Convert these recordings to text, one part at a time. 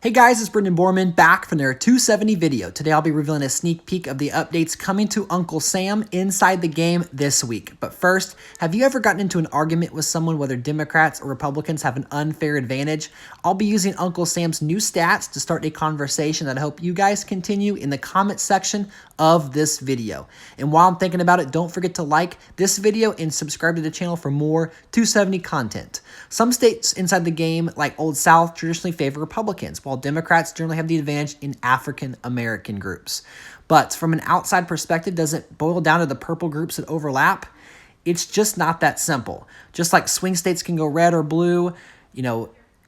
Hey guys, it's Brendan Borman back from their 270 video. Today I'll be revealing a sneak peek of the updates coming to Uncle Sam inside the game this week. But first, have you ever gotten into an argument with someone whether Democrats or Republicans have an unfair advantage? I'll be using Uncle Sam's new stats to start a conversation that I hope you guys continue in the comment section of this video. And while I'm thinking about it, don't forget to like this video and subscribe to the channel for more 270 content. Some states inside the game, like Old South, traditionally favor Republicans, while Democrats generally have the advantage in African American groups. But from an outside perspective, does it boil down to the purple groups that overlap? It's just not that simple. Just like swing states can go red or blue,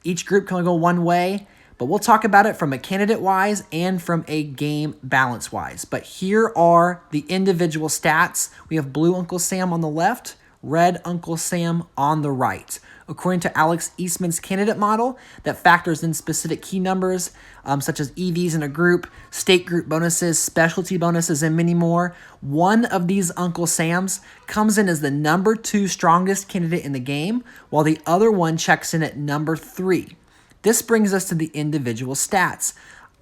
each group can only go one way. But we'll talk about it from a candidate-wise and from a game balance-wise. But here are the individual stats. We have blue Uncle Sam on the left, red Uncle Sam on the right. According to Alex Eastman's candidate model that factors in specific key numbers such as EVs in a group, state group bonuses, specialty bonuses, and many more, one of these Uncle Sams comes in as the number 2 strongest candidate in the game, while the other one checks in at number 3. This brings us to the individual stats.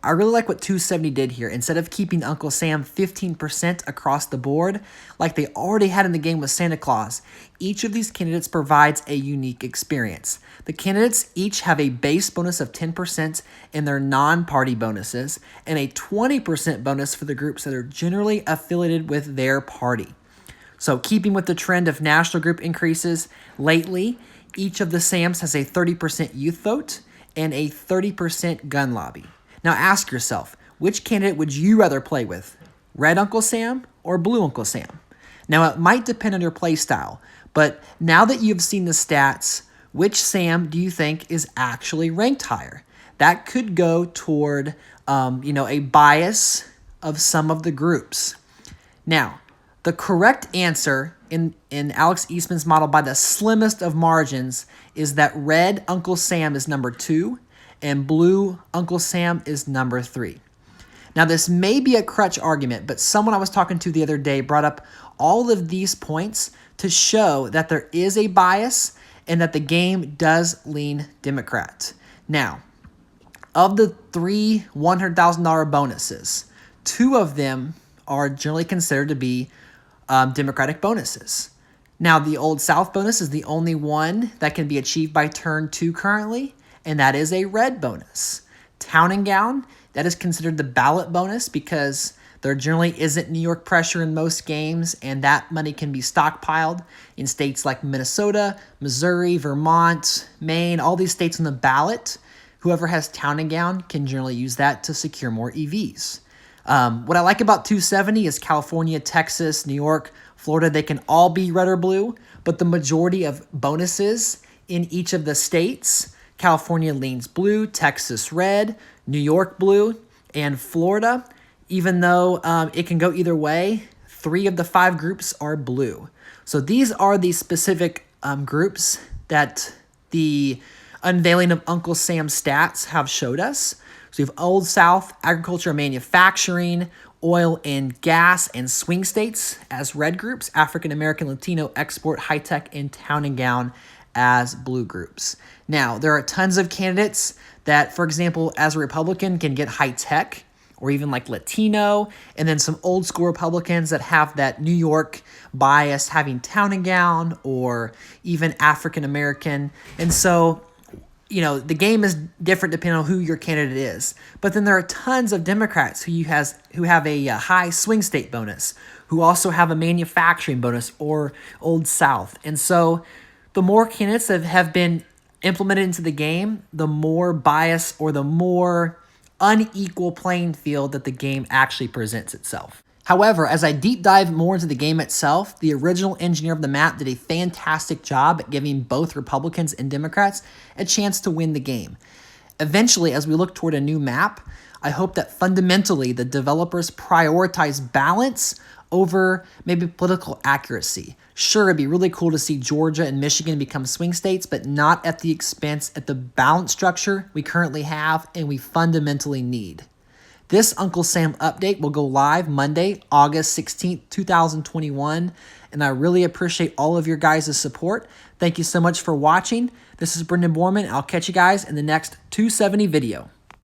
I really like what 270 did here. Instead of keeping Uncle Sam 15% across the board, like they already had in the game with Santa Claus, each of these candidates provides a unique experience. The candidates each have a base bonus of 10% in their non-party bonuses, and a 20% bonus for the groups that are generally affiliated with their party. So keeping with the trend of national group increases lately, each of the Sams has a 30% youth vote and a 30% gun lobby. Now ask yourself, which candidate would you rather play with? Red Uncle Sam or blue Uncle Sam? Now it might depend on your play style, but now that you've seen the stats, which Sam do you think is actually ranked higher? That could go toward a bias of some of the groups. Now, the correct answer in Alex Eastman's model by the slimmest of margins is that red Uncle Sam is number 2 and blue Uncle Sam is number 3. Now this may be a crutch argument, but someone I was talking to the other day brought up all of these points to show that there is a bias and that the game does lean Democrat. Now, of the 3 $100,000 bonuses, 2 of them are generally considered to be Democratic bonuses. Now, the Old South bonus is the only one that can be achieved by turn 2 currently, and that is a red bonus. Town and Gown, that is considered the ballot bonus because there generally isn't New York pressure in most games, and that money can be stockpiled in states like Minnesota, Missouri, Vermont, Maine, all these states on the ballot. Whoever has Town and Gown can generally use that to secure more EVs. What I like about 270 is California, Texas, New York, Florida, they can all be red or blue, but the majority of bonuses in each of the states, California leans blue, Texas red, New York blue, and Florida, even though it can go either way, 3 of the 5 groups are blue. So these are the specific groups that the unveiling of Uncle Sam's stats have showed us. So you have Old South, agriculture and manufacturing, oil and gas, and swing states as red groups, African American, Latino, export, high tech, and town and gown as blue groups. Now, there are tons of candidates that, for example, as a Republican can get high tech or even like Latino, and then some old school Republicans that have that New York bias having town and gown or even African American. And so the game is different depending on who your candidate is. But then there are tons of Democrats who have a high swing state bonus, who also have a manufacturing bonus or Old South. And so the more candidates that have been implemented into the game, the more bias or the more unequal playing field that the game actually presents itself. However, as I deep dive more into the game itself, the original engineer of the map did a fantastic job at giving both Republicans and Democrats a chance to win the game. Eventually, as we look toward a new map, I hope that fundamentally the developers prioritize balance over maybe political accuracy. Sure, it'd be really cool to see Georgia and Michigan become swing states, but not at the expense at the balance structure we currently have and we fundamentally need. This Uncle Sam update will go live Monday, August 16th, 2021, and I really appreciate all of your guys' support. Thank you so much for watching. This is Brendan Borman. I'll catch you guys in the next 270 video.